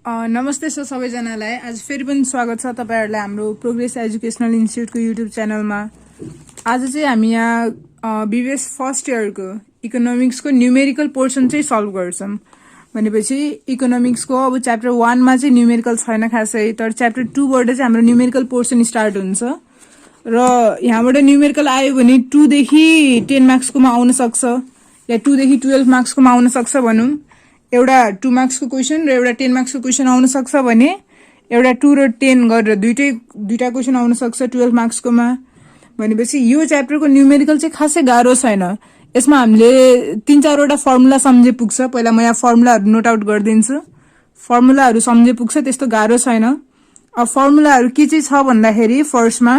नमस्ते सर सबैजनालाई। आज फेरि पनि स्वागत छ तपाईहरुलाई हाम्रो प्रोग्रेस एजुकेशनल इन्स्टिट्युटको युट्युब च्यानलमा। आज चाहिँ हामी यहाँ बीबीएस फर्स्ट इयरको इकोनोमिक्सको न्यूमेरिकल पोर्सन चाहिँ सल्भ गर्छौं। भनेपछि इकोनोमिक्सको अब च्याप्टर 1 मा चाहिँ न्यूमेरिकल छैन खासै, तर च्याप्टर 2 बाट चाहिँ हाम्रो न्यूमेरिकल पोर्सन स्टार्ट हुन्छ र यहाँबाट न्यूमेरिकल आयो भने 2 देखि 10 मार्क्सकोमा आउन सक्छ या 2 देखि 12 मार्क्सकोमा आउन सक्छ भनौं। एउटा 2 मार्क्सको क्वेशन र एउटा 10 मार्क्सको क्वेशन आउन सक्छ भने एउटा 2 र 10 गरेर दुईटा क्वेशन आउन सक्छ 12 मार्क्सकोमा। भनेपछि यो च्याप्टरको न्यूमेरिकल चाहिँ खासै गाह्रो छैन। यसमा हामीले 3-4 वटा फर्मुला सम्झे पुग्छ। पहिला म यहाँ फर्मुलाहरु नोट आउट गर्दिन्छु। फर्मुलाहरु सम्झे पुग्छ, त्यस्तो गाह्रो छैन। अब फर्मुलाहरु के चाहिँ छ भन्दाखेरि फर्स्टमा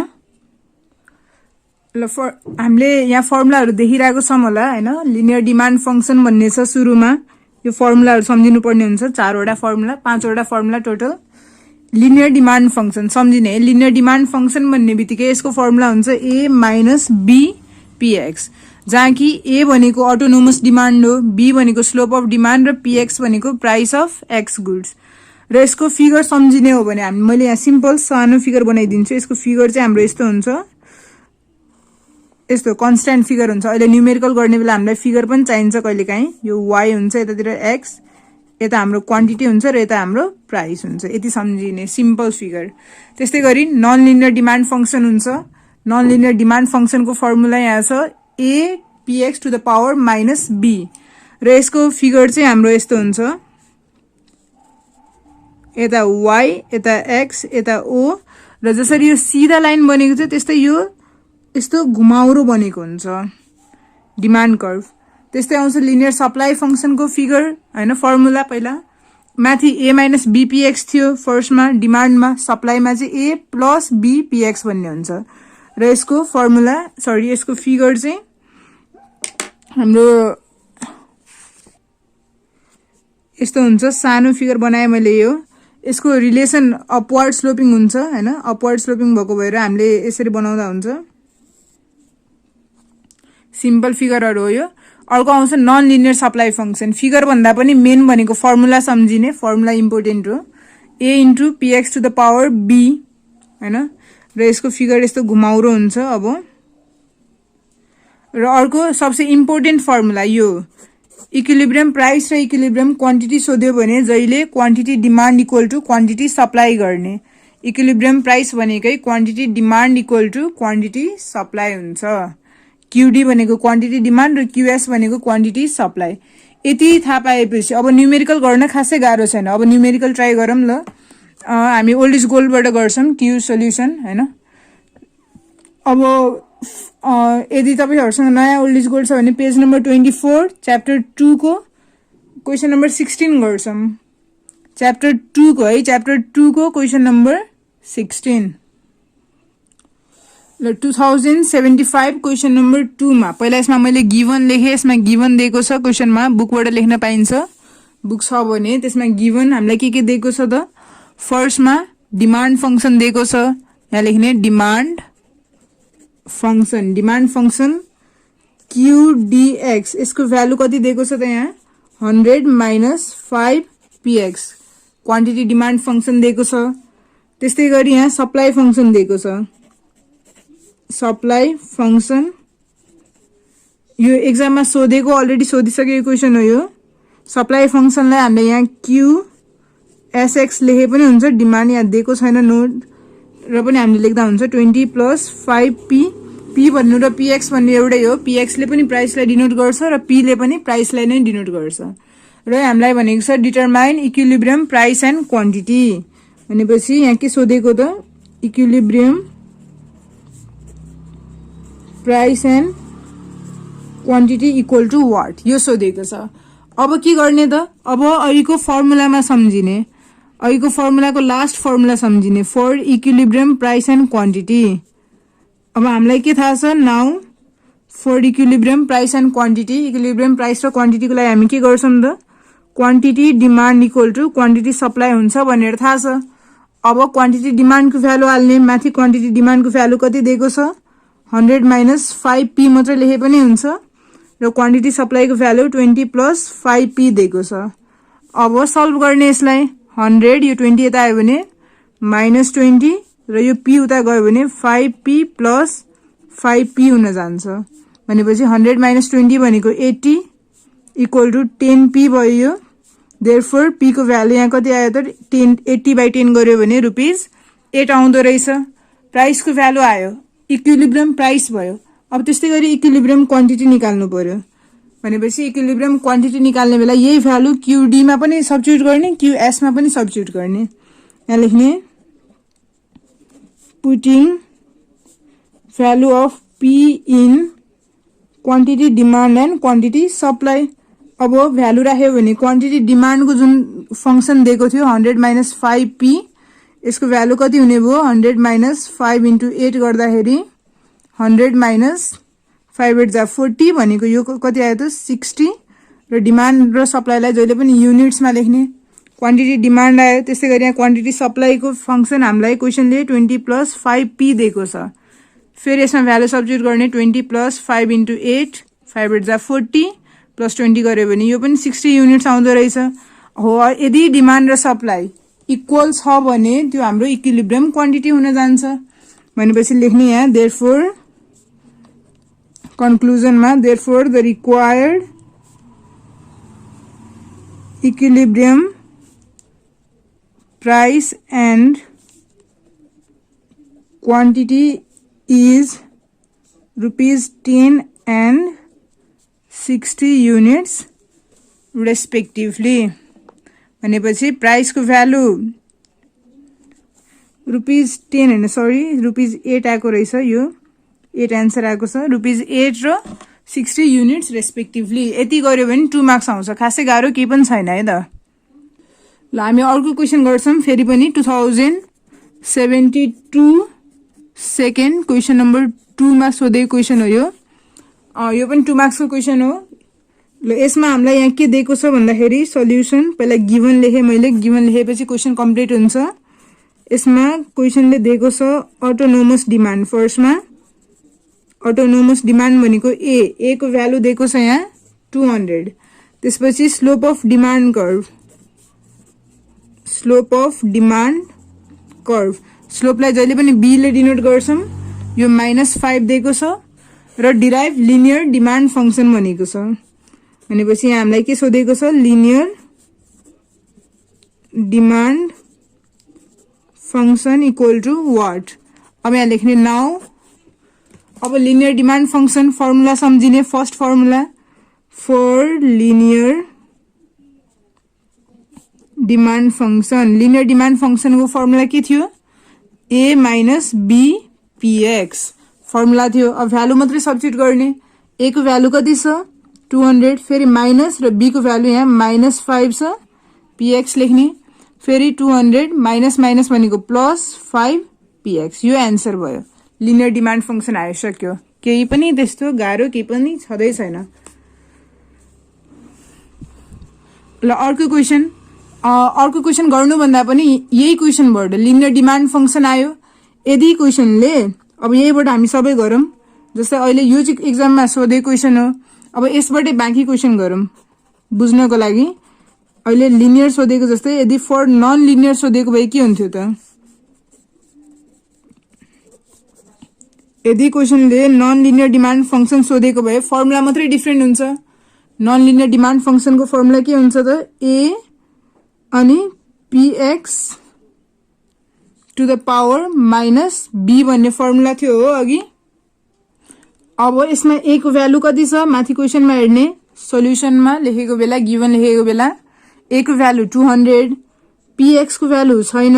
हामीले यहाँ फर्मुलाहरु देखिरहेको छौं होला हैन। लिनियर डिमान्ड फंक्सन भन्ने छ सुरुमा। यो फर्मुलाहरु सम्झिनु पर्ने हुन्छ। 4 वटा फर्मुला, 5 वटा formula total. Linear demand function सम्झिने। लिनियर डिमान्ड फंक्सन भन्ने बित्तिकै यसको फर्मुला हुन्छ a माइनस b px, जहाँ कि a भनेको अटोनोमस डिमान्ड हो, b भनेको स्लोप अफ डिमान्ड र px भनेको प्राइस अफ x गुड्स। र यसको फिगर सम्झिने हो भने मैले यहाँ सिम्पल सानो फिगर बनाइदिन्छु। यसको फिगर चाहिँ हाम्रो यस्तो हुन्छ। यस्तो कन्स्ट्यान्ट फिगर हुन्छ। अहिले न्यूमेरिकल गर्ने बेला हामीलाई फिगर पनि चाहिन्छ कहिलेकाहीँ। यो y हुन्छ, यतातिर x, यता हाम्रो क्वान्टिटी हुन्छ र यता हाम्रो प्राइस हुन्छ। यति सम्झिने सिम्पल फिगर। त्यस्तै गरी नन लिनियर डिमान्ड फंक्सन हुन्छ। नन लिनियर डिमान्ड फंक्सनको फर्मुला यहाँ छ a px to the power minus b र यसको फिगर चाहिँ हाम्रो यस्तो हुन्छ। यता y, यता x, यता o र जसरी यो सिधा लाइन बनेको छ त्यस्तै यो यस्तो घुमाउरो बनेको हुन्छ डिमान्ड कर्भ। त्यस्तै आउँछ लिनियर सप्लाई फंक्सनको फिगर हैन। फर्मुला पहिला माथि a माइनस b px थियो फर्स्टमा डिमान्डमा, सप्लाईमा चाहिँ a प्लस b px भन्ने हुन्छ। र यसको फर्मुला यसको फिगर चाहिँ हाम्रो यस्तो हुन्छ। सानो फिगर बनाए मैले यो। यसको रिलेसन अपवर्ड स्लोपिङ हुन्छ हैन। अपवर्ड स्लोपिङ भएको भएर हामीले यसरी बनाउँदा हुन्छ। सिम्पल फिगरहरु हो यो। अर्को आउँछ non linear supply function. Figure भन्दा पनि मेन भनेको फर्मुला सम्झिने। फर्मुला इम्पोर्टेन्ट हो। a into px to the power b हैन। र यसको फिगर यस्तो घुमाउरो हुन्छ। अब र अर्को सबसे इम्पोर्टेन्ट फर्मुला यो इक्विलिब्रियम प्राइस र इक्विलिब्रियम क्वान्टिटी सोध्यो भने जहिले quantity demand equal to quantity supply गर्ने। इक्विलिब्रियम प्राइस भनेकै quantity demand equal to quantity supply हुन्छ। QD भनेको क्वान्टिटी डिमान्ड र QS भनेको क्वान्टिटी सप्लाई। यति थाहा पाएपछि अब न्यूमेरिकल गर्न खासै गाह्रो छैन। अब न्यूमेरिकल ट्राई गरौँ ल। हामी ओल्ड इज गोल्डबाट गर्छौं क्यू सोल्युसन हैन। अब यदि तपाईहरुसँग नयाँ ओल्ड इज गोल्ड छ भने पेज नम्बर 24 च्याप्टर 2 को क्वेशन नम्बर 16 गर्छौं। च्याप्टर 2 को है, च्याप्टर 2 को क्वेशन नम्बर 16 ल 2075 क्वेशन नम्बर 2 मा। पहिला यसमा मैले गिवन लेखे। यसमा गिवन दिएको छ क्वेशनमा। बुकबाट लेख्न पाइन्छ। बुक छ भने त्यसमा गिवन हामीलाई के दिएको छ त। फर्स्टमा डिमान्ड फंक्सन दिएको छ। यहाँ लेख्ने demand function. Demand function QDX। यसको भ्यालु कति दिएको छ त यहाँ 100 minus 5 px। Quantity demand function दिएको छ। त्यस्तै गरी यहाँ सप्लाई फंक्सन दिएको छ। सप्लाई फंक्सन यो एक्जाममा सोधेको, अलरेडी सोधिसकेको क्वेशन हो यो। सप्लाई फंक्सनलाई हामीले यहाँ QSX लेखे पनि हुन्छ। डिमान्ड यहाँ दिएको छैन नोट र पनि हामीले लेख्दा हुन्छ। 20 प्लस 5p। p भन्नु र px भन्नु एउटै हो। px ले पनि प्राइसलाई डिनोट गर्छ र p ले पनि प्राइसलाई नै डिनोट गर्छ। र हामीलाई भनेको छ determine equilibrium price and quantity. भनेपछि यहाँ के सोधेको त equilibrium price and quantity equal to what, यो सोधेको छ। अब के गर्ने त। अब अहिलेको फर्मुलामा सम्झिने। अहिलेको फर्मुलाको लास्ट फर्मुला सम्झिने for equilibrium price and quantity. अब हामीलाई के थाहा छ now for equilibrium price and quantity. Equilibrium price र क्वान्टिटीको लागि हामी के गर्छौं त quantity demand equal to quantity supply हुन्छ भनेर थाहा छ। अब क्वान्टिटी डिमान्डको भ्यालु हाल्ने। माथि क्वान्टिटी डिमान्डको भ्यालु कति दिएको छ 100 माइनस 5p मात्र लेखे पनि हुन्छ र क्वान्टिटी सप्लाईको भ्यालु 20 प्लस 5p दिएको छ। अब सल्भ गर्ने यसलाई 100 यो 20 यता आयो भने -20 र यो p उता गयो भने 5p + 5p हुन जान्छ भनेपछि 100 - 20 भनेको 80 = 10p भयो यो देयरफोर p को भ्यालु यहाँ कति आयो त 80/10 गर्यो भने ₹8 आउँदो रहेछ प्राइस को भ्यालु आयो इक्विलिब्रियम प्राइस भयो अब त्यस्तै गरी इक्विलिब्रियम क्वान्टिटी निकाल्नु पर्यो भनेपछि इक्विलिब्रियम क्वान्टिटी निकाल्ने बेला यही भ्यालु QD मा पनि सब्स्टिट्युट गर्ने QS मा पनि सब्स्टिट्युट गर्ने यहाँ लेख्ने putting value of P in quantity demand and quantity supply अब भ्यालु राख्यो भने क्वान्टिटी डिमान्ड को जुन फंक्सन दिएको थियो 100 - 5p यसको भ्यालु कति हुने भयो 100 - 5 * 8 गर्दाखेरि 100 - 5 8 जा 40 भनेको यो कति आयो त 60 र डिमान्ड र सप्लाईलाई जहिले पनि युनिट्स मा लेख्ने क्वान्टिटी डिमान्ड आयो त्यसै गरी यहाँ क्वान्टिटी सप्लाई को फंक्सन हामीलाई क्वेशनले 20 + 5p दिएको छ फेरि यसमा भ्यालु सब्स्टिट्युट गर्ने 20 + 5 * 8 5 8 जा 40 + 20 गर्यो भने यो पनि 60 युनिट्स आउँदो रहेछ हो यदि डिमान्ड र सप्लाई इक्वल छ भने त्यो हाम्रो इक्विलिब्रियम क्वान्टिटी हुन जान्छ भनेपछि लेख्ने यहाँ देयरफोर कन्क्लुजन मा therefore the required equilibrium price and quantity is ₹10 and 60 units respectively भनेपछि प्राइस को भ्यालु ₹10 हैन सरी ₹8 आएको रहेछ यो 8 आन्सर आएको छ ₹8 र 60 युनिट्स रेस्पेक्टिभली यति गर्यो भने 2 मार्क्स आउँछ खासै गाह्रो केही पनि छैन है त ल हामी अर्को क्वेशन गर्छौं फेरि पनि 2072 सेकेन्ड क्वेशन नम्बर 2 मा सोधेको क्वेशन हो यो पनि 2 मार्क्स को क्वेशन हो ल यसमा हामीलाई यहाँ के दिएको छ भन्दाखेरि सल्युसन पहिला गिवन लेखे मैले गिवन लेखेपछि क्वेशन कम्प्लिट हुन्छ यसमा क्वेशनले दिएको छ अटोनोमस डिमान्ड फर्स्टमा अटोनोमस डिमान्ड भनेको ए को भ्यालु दिएको छ यहाँ 200 त्यसपछि स्लोप अफ डिमान्ड कर्भ स्लोपलाई जहिले पनि b ले डिनोट गर्छौं यो -5 दिएको छ र डिराइभ लिनियर डिमान्ड फंक्सन भनेको छ भनेपछि यहाँ हामीलाई के सोधेको छ linear demand function equal to what अब यहाँ लेख्ने नाउ अब लिनियर डिमान्ड फंक्सन फर्मुला सम्झिने first formula for linear demand function linear demand function को फर्मुला के थियो a - b px फर्मुला थियो अब भ्यालु मात्रै सब्स्टिट्युट गर्ने a को भ्यालु कति छ 200 फेरि माइनस र b को भ्यालु यहाँ -5 छ px लेख्ने फेरि 200 माइनस माइनस भनेको +5 px यो आन्सर भयो लिनियर डिमान्ड फंक्सन आइसक्यो केही पनि त्यस्तो गाह्रो केही पनि छदै छैन ल अर्को क्वेशन गर्नु भन्दा पनि यही क्वेशनबाट लिनियर डिमान्ड फंक्सन आयो यदि क्वेशनले अब यहीबाट हामी सबै गरौँ जस्तै अहिले यो चाहिँ एक्जाममा सोधेको क्वेशन हो अब यसबाटै बाँकी क्वेशन गरौँ बुझ्नको लागि अहिले लिनियर सोधेको जस्तै यदि फर नन लिनियर सोधेको भए के हुन्थ्यो त यदि क्वेशनले नन लिनियर डिमान्ड फंक्सन सोधेको भए फर्मुला मात्रै डिफरेन्ट हुन्छ नन लिनियर डिमान्ड फंक्सन को फर्मुला के हुन्छ त a अनि px to the power -b भन्ने फर्मुला थियो हो अघि अब यसमा a को भ्यालु कति छ माथि क्वेशनमा हेर्ने सोल्युसनमा लेखेको बेला गिवन लेखेको बेला a को भ्यालु 200 px को भ्यालु छैन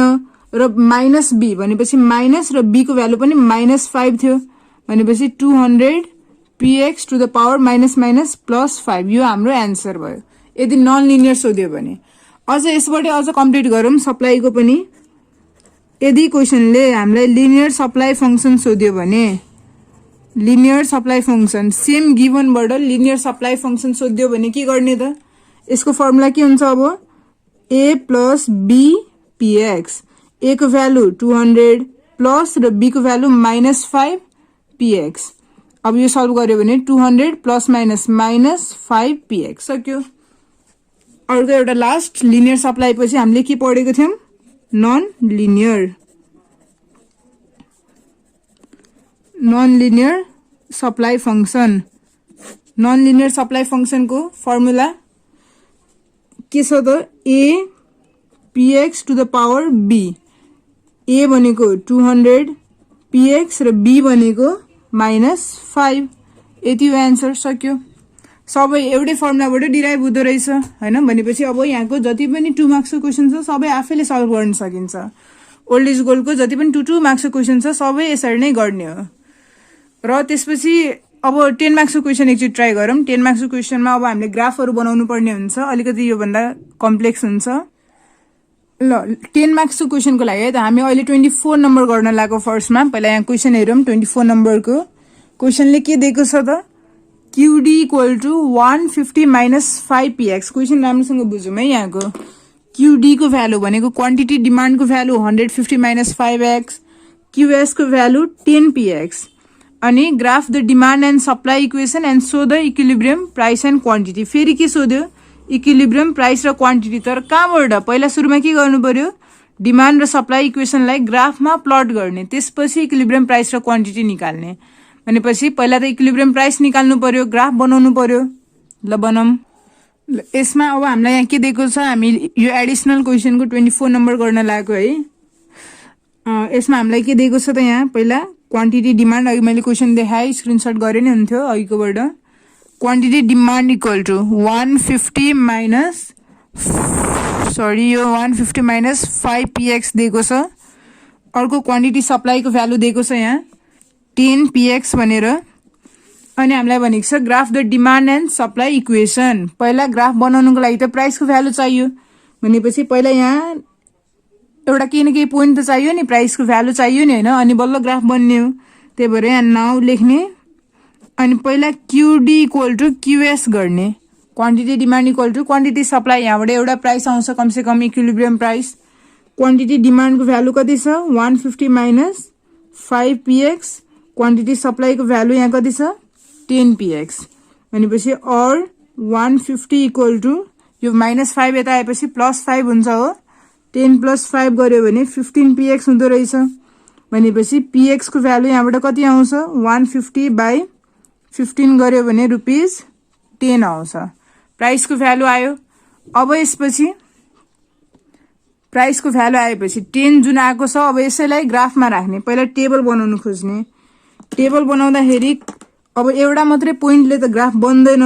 र -b भनेपछि माइनस र b को भ्यालु पनि -5 थियो भनेपछि 200 px टु द पावर -+5 यो हाम्रो आन्सर भयो यदि नन लिनियर सोध्यो भने अझ यसबाट अझ कम्प्लिट गरौँ सप्लाईको पनि यदि क्वेशनले हामीलाई लिनियर सप्लाई फंक्सन सोध्यो भने लिनियर सप्लाई फंक्सन सेम गिवनबाट लिनियर सप्लाई फंक्सन सोध्यो भने के गर्ने त यसको फर्मुला के हुन्छ अब a + b px a को भ्यालु 200 प्लस र b को भ्यालु -5 px अब यो सल्भ गर्यो भने 200 +- -5 px सक्यो अर्को एउटा लास्ट लिनियर सप्लाई पछि हामीले के पढेको थियौं non linear supply function non linear supply function को फर्मुला के छ त a px to the power b a भनेको 200 px र b भनेको -5 यति हो आन्सर सक्यो सबै एउटै फर्मुलाबाट डिराइभ हुँदो रहेछ हैन भनेपछि अब यहाँको जति पनि 2 मार्क्स को क्वेशन छ सबै आफैले सल्भ गर्न सकिन्छ ओल्ड इज गोल्ड को जति पनि 2 मार्क्स को क्वेशन छ सबै यसरी नै गर्ने हो र त्यसपछि अब 10 मार्क्स को क्वेशन एकचोटि ट्राई गरौँ 10 मार्क्स को क्वेशनमा अब हामीले ग्राफहरु बनाउनु पर्ने हुन्छ अलिकति यो भन्दा कम्प्लेक्स हुन्छ ल 10 मार्क्स को क्वेशन को लागि है त हामी अहिले 24 नम्बर गर्न लागेको फर्स्टमा पहिला यहाँ क्वेशन हेरौँ 24 नम्बरको क्वेशनले के दिएको छ त QD = 150 - 5px क्वेशन राम्रोसँग बुझौँ है यहाँको QD को भ्यालु भनेको क्वान्टिटी डिमान्ड को भ्यालु 150 - 5x QS को भ्यालु 10px अनि graph the demand and supply equation and so the equilibrium price and quantity फेरि के सोध्यो इक्विलिब्रियम प्राइस र क्वान्टिटी तर कहाँबाट पहिला सुरुमा के गर्नु पर्यो डिमान्ड र सप्लाई इक्वेसनलाई ग्राफमा प्लट गर्ने त्यसपछि इक्विलिब्रियम प्राइस र क्वान्टिटी निकाल्ने भनेपछि पहिला त इक्विलिब्रियम प्राइस निकाल्नु पर्यो ग्राफ बनाउनु पर्यो ल बनाऊँ यसमा अब हामीलाई यहाँ के दिएको छ हामी यो एडिसनल क्वेशनको 24 नम्बर गर्न लागेको है यसमा हामीलाई के दिएको छ त यहाँ पहिला क्वान्टिटी डिमान्ड अघि मैले क्वेशन देखाएँ स्क्रिनशट गरे नै हुन्थ्यो अघिकोबाट quantity demand equal to 150 minus यो 150 - 5px दिएको छ अर्को क्वान्टिटी सप्लाईको भ्यालु दिएको छ यहाँ 10px भनेर अनि हामीलाई भनेको छ graph the demand and supply equation पहिला ग्राफ बनाउनुको लागि त प्राइसको भ्यालु चाहियो भनेपछि पहिला यहाँ एउटा केही न केही पोइन्ट त चाहियो नि प्राइसको भ्यालु चाहियो नि हैन अनि बल्ल ग्राफ बन्ने हो त्यही भएर यहाँ नाउ लेख्ने अनि पहिला QD = QS गर्ने quantity demand equal to quantity supply यहाँबाट एउटा प्राइस आउँछ कमसे कम इक्विलिब्रियम प्राइस क्वान्टिटी डिमान्डको भ्यालु कति छ 150 - 5px क्वान्टिटी सप्लाईको भ्यालु यहाँ कति छ 10px भनेपछि और 150 = यो -5 यता आएपछि +5 हुन्छ हो 10 + 5 गर्यो भने 15px हुँदो रहेछ भनेपछि px को भ्यालु यहाँबाट कति आउँछ 150/15 गर्यो भने ₹10 आउँछ प्राइस को भ्यालु आयो अब यसपछि प्राइस को भ्यालु आएपछि 10 जुन आएको छ अब यसैलाई ग्राफमा राख्ने पहिला टेबल बनाउन खोज्ने टेबल बनाउँदाखेरि अब एउटा मात्रै पोइन्टले त ग्राफ बन्दैन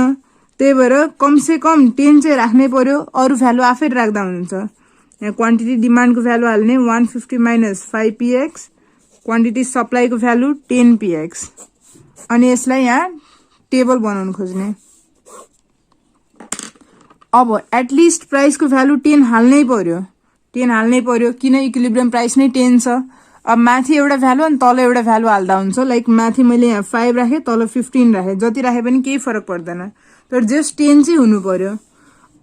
त्यही भएर कमसे कम 10 चाहिँ राख्नै पर्यो अरु भ्यालु आफै राख्दा हुन्छ यहाँ क्वान्टिटी डिमान्ड को भ्यालु हाल्ने 150 - 5px क्वान्टिटी सप्लाई को भ्यालु 10px अनि यसलाई यहाँ टेबल बनाउन खोज्ने अब एटलिस्ट प्राइस को भ्यालु 10 हाल्नै पर्यो किन इक्विलिब्रियम प्राइस नै 10 छ अब माथि एउटा भ्यालु अनि तल एउटा भ्यालु हाल्दा हुन्छ लाइक माथि मैले यहाँ 5 राखे तल 15 राखे जति राखे पनि केही फरक पर्दैन तर जस्ट 10 चाहिँ हुनु पर्यो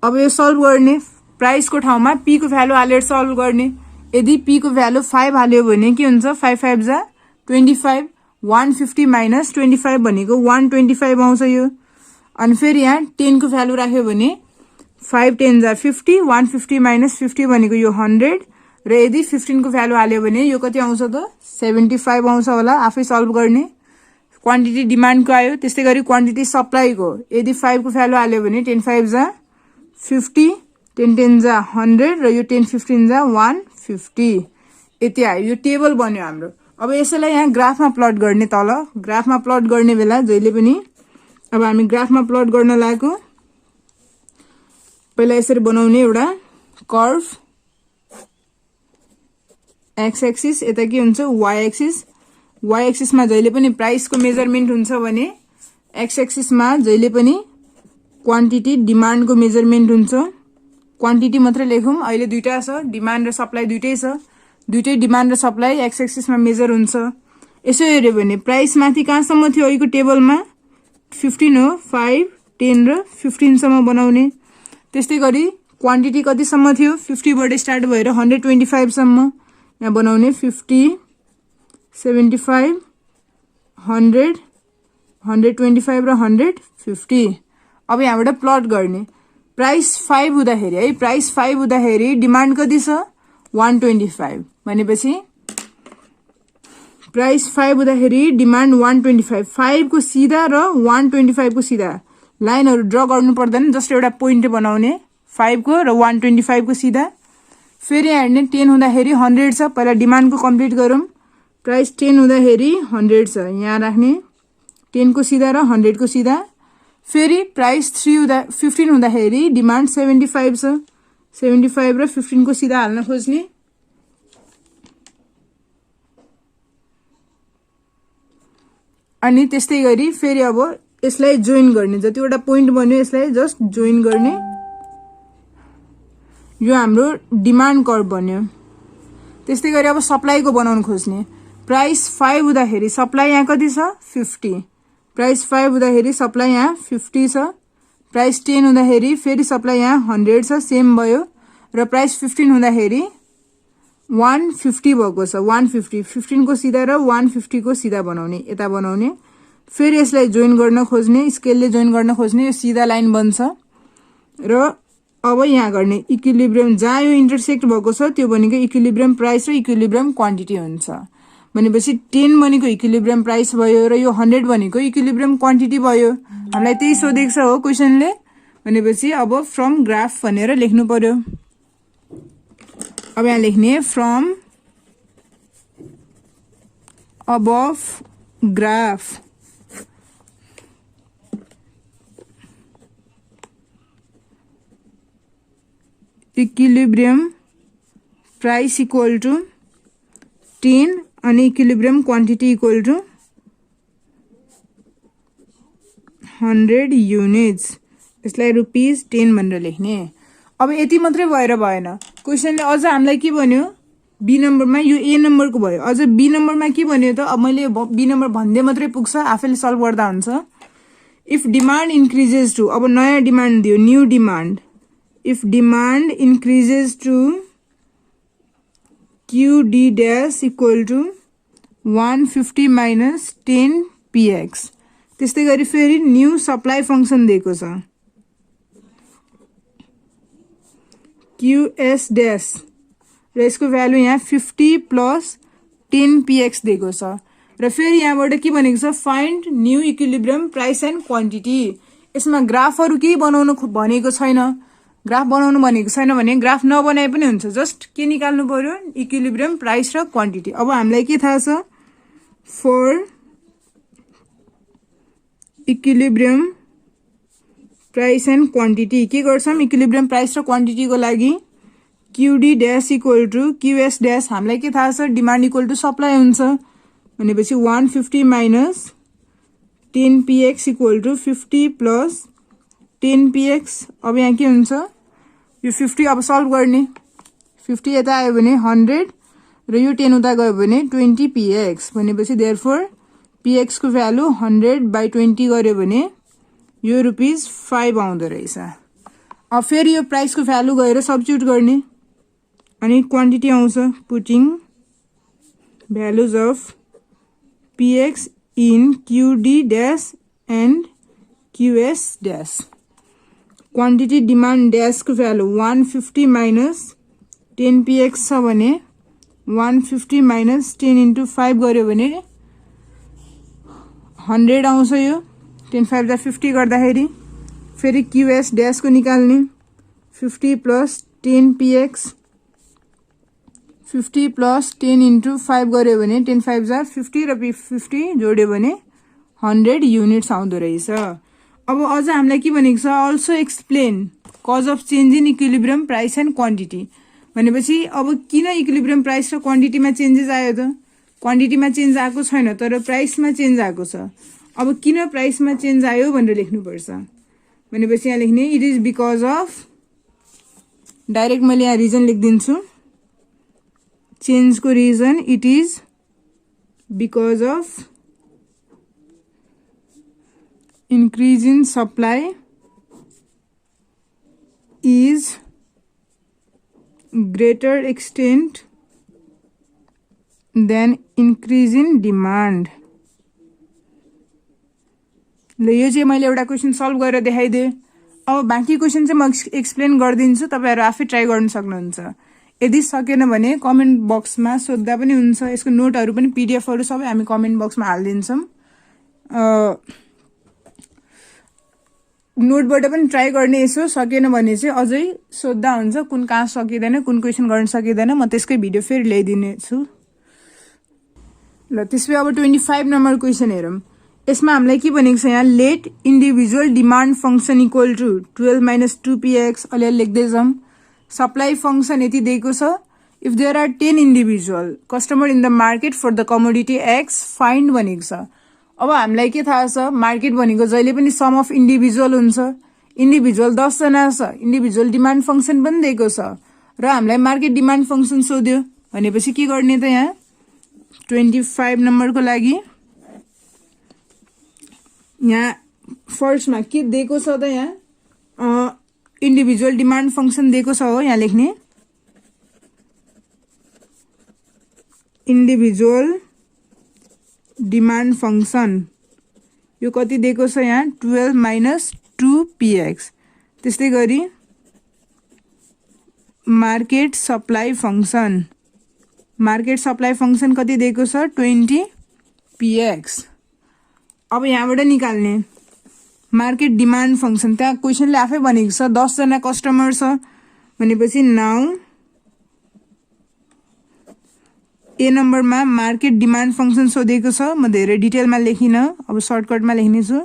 अब यो सल्भ गर्ने प्राइस को ठाउँमा p को भ्यालु हालेर सल्भ गर्ने यदि p को भ्यालु 5 हाल्यो भने के हुन्छ 5 × 5 = 25 150 - 25 भनेको 125 आउँछ यो अनि फेरि यहाँ 10 को भ्यालु राख्यो भने 5 × 10 = 50 150 - 50 भनेको यो 100 र यदि 15 को भ्यालु हाल्यो भने यो कति आउँछ त 75 आउँछ होला आफै सल्भ गर्ने क्वान्टिटी डिमान्ड को आयो त्यस्तै गरी क्वान्टिटी सप्लाई को यदि 5 को भ्यालु हाल्यो भने 10 × 5 = 50 10 × 10 = 100 र यो 10 × 15 = 150 यति आयो यो टेबल बन्यो हाम्रो अब यसैलाई यहाँ ग्राफमा प्लट गर्ने तल ग्राफमा प्लट गर्ने बेला जहिले पनि अब हामी ग्राफमा प्लट गर्न लागेको पहिला यसरी बनाउने एउटा कर्भ एक्स एक्सिस यता के हुन्छ वाई एक्सिस मा जहिले पनि प्राइस को मेजरमेन्ट हुन्छ भने एक्स एक्सिस मा जहिले पनि क्वान्टिटी डिमान्ड को मेजरमेन्ट हुन्छ क्वान्टिटी मात्र लेखौं अहिले दुईटा छ डिमान्ड र सप्लाई दुईटै छ दुईटै डिमान्ड र सप्लाई एक्स एक्सिस मा मेजर हुन्छ यसो हेर्यो भने प्राइस माथि कहाँसम्म थियो अहिलेको टेबलमा 15 हो 5 10 र 15 सम्म बनाउने त्यस्तै गरी क्वान्टिटी कतिसम्म थियो 50 बाट स्टार्ट भएर 125 सम्म यहाँ बनाउने 50 75 100 125 र 150 अब यहाँबाट प्लट गर्ने प्राइस 5 हुँदाखेरि है, प्राइस 5 हुँदाखेरि डिमान्ड कति छ 125 भनेपछि प्राइस 5 हुँदाखेरि डिमान्ड 125, 5 को सीधा र 125 को सीधा लाइनहरु ड्र गर्नु पर्दैन, जस्ट एउटा पोइन्ट बनाउने 5 को र 125 को सीधा। फेरि यहाँ हेर्ने 10 हुँदाखेरि 100 छ, पहिला डिमान्डको कम्प्लिट गरौँ। प्राइस 10 हुँदाखेरि 100 छ, यहाँ राख्ने 10 को सीधा र 100 को सीधा। फेरि प्राइस 15 हुँदाखेरि डिमान्ड 75 छ, 75 र 15 को सीधा हाल्न खोज्ने। अनि त्यस्तै गरी फेरि अब यसलाई जोइन गर्ने, जतिवटा पोइन्ट बन्यो यसलाई जस्ट जोइन गर्ने। यो हाम्रो डिमान्ड कर्भ बन्यो। त्यस्तै गरी अब सप्लाईको बनाउन खोज्ने। प्राइस 5 हुँदाखेरि सप्लाई यहाँ कति छ 50, प्राइस 5 हुँदाखेरि सप्लाई यहाँ 50 छ। प्राइस 10 हुँदाखेरि फेरि सप्लाई यहाँ 100 छ, सेम भयो। र प्राइस 15 हुँदाखेरि 150 भएको छ, 150, 15 को सीधा र 150 को सीधा बनाउने, यता बनाउने। फेरि यसलाई जोइन गर्न खोज्ने, स्केलले जोइन गर्न खोज्ने, यो सीधा लाइन बन्छ। र अब यहाँ गर्ने इक्विलिब्रियम, जहाँ यो इन्टरसेक्ट भएको छ त्यो भनेको इक्विलिब्रियम प्राइस र इक्विलिब्रियम क्वान्टिटी हुन्छ। भनेपछि 10 भनेको इक्विलिब्रियम प्राइस भयो र यो 100 भनेको इक्विलिब्रियम क्वान्टिटी भयो। हामीलाई त्यही सोधेको छ हो क्वेसनले। भनेपछि अब फ्रम ग्राफ भनेर लेख्नु पर्यो। अब यहाँ लेख्ने from above graph equilibrium price equal to 10 अनि equilibrium quantity equal to 100 units. यसलाई ₹10 भनेर लेख्ने। अब यति मात्रै भएर भएन, क्वेसनले अझ हामीलाई के भन्यो, बी नम्बरमा यो ए नम्बरको भयो, अझ बी नम्बरमा के भन्यो त। अब मैले बी नम्बर भन्दै मात्रै पुग्छ, आफैले सल्भ गर्दा हुन्छ। इफ डिमान्ड इन्क्रिजेस टू, अब नयाँ डिमान्ड दियो, new demand. If demand increases to QD dash equal to 150 minus 10 PX। त्यस्तै गरी फेरि न्यू सप्लाई फंक्सन दिएको छ, QS dash र यसको भ्यालु यहाँ 50 प्लस 10 PX दिएको छ। र फेरि यहाँबाट के भनेको छ, find new equilibrium price and quantity. यसमा ग्राफहरु केही बनाउन भनेको छैन, ग्राफ बनाउनु भनेको छैन भने ग्राफ नबनाए पनि हुन्छ, जस्ट के निकाल्नु पर्यो, इक्विलिब्रियम प्राइस र क्वान्टिटी। अब हामीलाई के थाहा छ, for equilibrium price and quantity के गर्छौं, इक्विलिब्रियम प्राइस र क्वान्टिटीको लागि QD dash equal to QS dash। हामीलाई के थाहा छ, डिमान्ड इक्वल टू सप्लाई हुन्छ भनेपछि 150 minus 10 PX equal to 50 plus 10 PX। अब यहाँ के हुन्छ, यो 50 अब सल्भ गर्ने, 50 यता आयो भने 100 र यो 10 उता गयो भने 20 PX। भनेपछि देयरफोर PX को भ्यालु 100/20 गर्यो भने यो ₹5 आउँदो रहेछ। अब फेरि यो प्राइस को भ्यालु गएर सब्स्टिट्युट गर्ने अनि क्वान्टिटी आउँछ, putting values of PX in QD dash and QS dash। Quantity demand dash को भ्यालु 150 माइनस 10 PX छ भने 150 माइनस 10 इन्टु 5 गर्यो भने 100 आउँछ। यो 10 5 जा 50 गर्दाखेरि फेरि QS ड्याश को निकाल्ने, 50 प्लस 10 PX, 50 प्लस 10 इन्टु 5 गर्यो भने 10 5 जा 50 र 50 जोड्यो भने 100 युनिट्स आउँदो रहेछ। अब अझ हामीलाई के भनेको छ, also explain cause of change in equilibrium price and quantity. भनेपछि अब किन इक्विलिब्रियम प्राइस र क्वान्टिटीमा चेन्जेस आयो त, क्वान्टिटीमा चेन्ज आएको छैन तर प्राइसमा चेन्ज आएको छ। अब किन प्राइसमा चेन्ज आयो भनेर लेख्नुपर्छ। भनेपछि यहाँ लेख्ने, it is because of, direct मैले यहाँ रिजन लेखिदिन्छु, चेन्जको reason it is because of increase in supply is greater extent than increase in demand। ल यो चाहिँ मैले एउटा क्वेसन सल्भ गरेर देखाइदिएँ। अब बाँकी क्वेसन चाहिँ म एक्सप्लेन गरिदिन्छु, तपाईँहरू आफै ट्राई गर्न सक्नुहुन्छ। यदि सकेन भने कमेन्ट बक्समा सोद्धा पनि हुन्छ। यसको नोटहरू पनि पिडिएफहरू सबै हामी कमेन्ट बक्समा हालिदिन्छौँ। नोटबाट पनि ट्राई गर्ने, यसो सकेन भने चाहिँ अझै सोद्धा हुन्छ कुन कहाँ सकिँदैन, कुन क्वेसन गर्न सकिँदैन, म त्यसकै भिडियो फेरि ल्याइदिनेछु। ल त्यसपछि अब 25 नम्बर क्वेसन हेरौँ। यसमा हामीलाई के भनेको छ यहाँ, let individual demand function equal to 12 - 2px अलिअलि लेख्दै जाउँ। सप्लाई फङ्सन यति दिएको छ। If there are 10 individual customer in the market for the commodity X find भनेको छ। अब हामीलाई के थाहा छ, मार्केट भनेको जहिले पनि सम अफ इन्डिभिजुअल हुन्छ। इन्डिभिजुअल 10 जना छ, इन्डिभिजुअल डिमान्ड फङ्सन पनि दिएको छ र हामीलाई मार्केट डिमान्ड फङ्सन सोध्यो भनेपछि के गर्ने त यहाँ 25 नम्बरको लागि यहाँ फर्स्टमा के दिएको छ त यहाँ इन्डिभिजुअल डिमान्ड फङ्सन दिएको छ हो, यहाँ लेख्ने इन्डिभिजुअल डिमान्ड फङ्सन यो कति दिएको छ यहाँ 12 - 2px। त्यस्तै गरी market supply function, market supply function कति दिएको छ 20px। अब यहाँबाट निकाल्ने मार्केट डिमान्ड फङ्सन, त्यहाँ क्वेसनले आफै भनेको छ 10 जना कस्टमर छ भनेपछि नाउ ए नम्बरमा मार्केट डिमान्ड फङ्सन सोधेको छ। म धेरै डिटेलमा लेखिनँ, अब सर्टकटमा लेख्नेछु,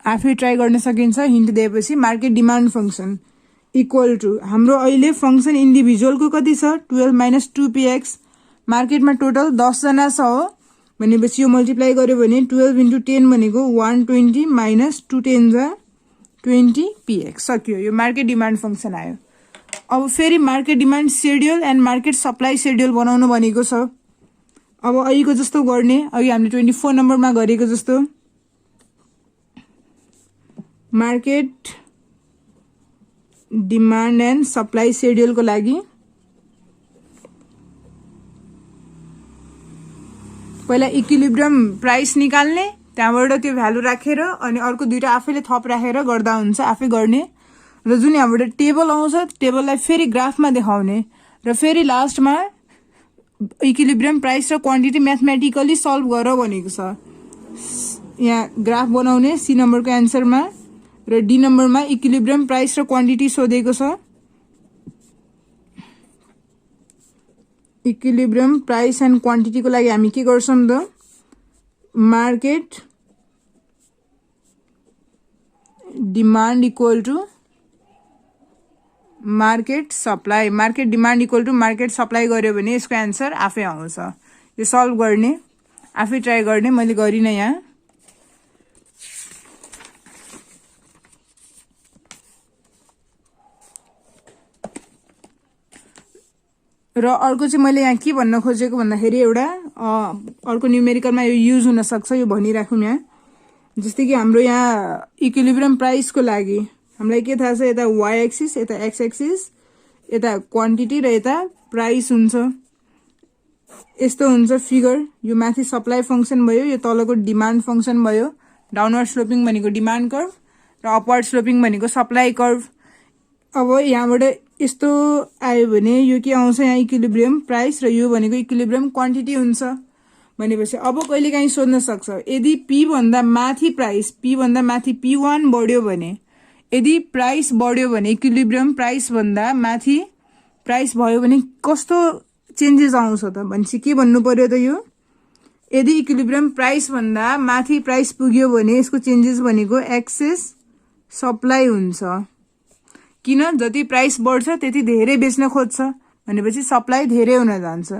आफै ट्राई गर्न सकिन्छ। हिन्ट दिएपछि market demand function equal to हाम्रो अहिले फङ्सन इन्डिभिजुअलको कति छ 12 - 2px। मार्केटमा टोटल 10 जना छ हो भनेपछि यो मल्टिप्लाई गर्यो भने 12 × 10 भनेको 120 - 2 10 जा 20px। सक्यो, यो मार्केट डिमान्ड फङ्सन आयो। अब फेरि market demand schedule and market supply schedule बनाउनु भनेको छ। अब अहिलेको जस्तो गर्ने, अघि हामीले 24 नम्बरमा गरेको जस्तो मार्केट डिमान्ड एन्ड सप्लाई सेड्युलको लागि पहिला इक्विलिब्रियम प्राइस निकाल्ने, त्यहाँबाट त्यो भ्यालु राखेर अनि अर्को दुईटा आफैले थप राखेर गर्दा हुन्छ, आफै गर्ने। र जुन यहाँबाट टेबल आउँछ टेबललाई फेरि ग्राफमा देखाउने र फेरि लास्टमा इक्विलिब्रियम प्राइस र क्वान्टिटी म्याथमेटिकली सल्भ गर भनेको छ। यहाँ ग्राफ बनाउने सी नम्बरको एन्सरमा र डी नम्बरमा इक्विलिब्रियम प्राइस र क्वान्टिटी सोधेको छ। इक्विलिब्रियम प्राइस एन्ड क्वान्टिटीको लागि हामी के गर्छौँ त market demand equal to market supply, market demand equal to market supply गर्यो भने यसको एन्सर आफै आउँछ। यो सल्भ गर्ने, आफै ट्राई गर्ने, मैले गरिनँ यहाँ। र अर्को चाहिँ मैले यहाँ के भन्न खोजेको भन्दाखेरि एउटा अर्को न्युमेरिकलमा यो युज हुन सक्छ, यो भनिराखौँ यहाँ। जस्तै कि हाम्रो यहाँ इक्विलिब्रियम प्राइसको लागि हामीलाई के थाहा छ, यता वाइ एक्सिस, यता एक्स एक्सिस, यता क्वान्टिटी र यता प्राइस हुन्छ। यस्तो हुन्छ फिगर। यो माथि सप्लाई फङ्सन भयो, यो तलको डिमान्ड फङ्सन भयो। डाउनवर्ड स्लोपिङ भनेको डिमान्ड कर्भ र अपवर्ड स्लोपिङ भनेको सप्लाई कर्भ। अब यहाँबाट यस्तो आयो भने यो के आउँछ यहाँ इक्विलिब्रियम प्राइस र यो भनेको इक्विलिब्रियम क्वान्टिटी हुन्छ भनेपछि अब कहिलेकाहीँ सोध्न सक्छ यदि पी भन्दा माथि प्राइस, पी भन्दा माथि P1 बढ्यो भने, यदि प्राइस बढ्यो भने इक्विलिब्रियम प्राइस भन्दा माथि प्राइस भयो भने कस्तो चेन्जेस आउँछ त भनेपछि के भन्नु पर्यो त यो, यदि इक्विलिब्रियम प्राइस भन्दा माथि प्राइस पुग्यो भने यसको चेन्जेस भनेको एक्सेस सप्लाई हुन्छ। किन, जति प्राइस बढ्छ त्यति धेरै बेच्न खोज्छ भनेपछि सप्लाई धेरै हुन जान्छ।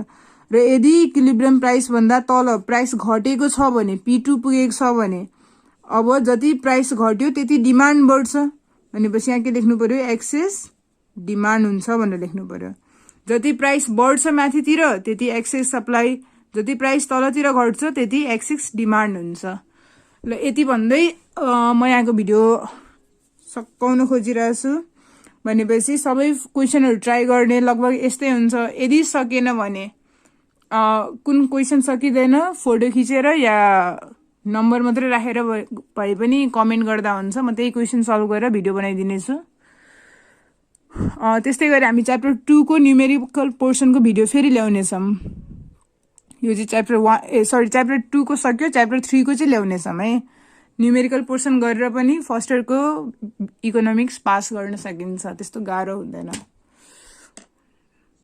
र यदि इक्विलिब्रियम प्राइस भन्दा तल प्राइस घटेको छ भने, P2 पुगेको छ भने, अब जति प्राइस घट्यो त्यति डिमान्ड बढ्छ भनेपछि यहाँ के लेख्नु पर्यो, एक्सेस डिमान्ड हुन्छ भनेर लेख्नु पर्यो। जति प्राइस बढ्छ माथितिर त्यति एक्सेस सप्लाई, जति प्राइस तलतिर घट्छ त्यति एक्सेस डिमान्ड हुन्छ। ल यति भन्दै म यहाँको भिडियो सकाउन खोजिरहेको छु भनेपछि सबै क्वेसनहरू ट्राई गर्ने लगभग यस्तै हुन्छ। यदि सकेन भने कुन क्वेसन सकिँदैन फोटो खिचेर या नम्बर मात्रै राखेर भए पनि कमेन्ट गर्दा हुन्छ। म त्यही क्वेसन सल्भ गरेर भिडियो बनाइदिनेछु। त्यस्तै गरी हामी च्याप्टर 2 को न्युमेरिकल पोर्सनको भिडियो फेरि ल्याउनेछौँ। यो चाहिँ च्याप्टर 2 को सक्यो, च्याप्टर 3 को चाहिँ ल्याउनेछौँ है। न्युमेरिकल पोर्सन गरेर पनि फर्स्ट इयरको इकोनोमिक्स पास गर्न सकिन्छ, त्यस्तो गाह्रो हुँदैन।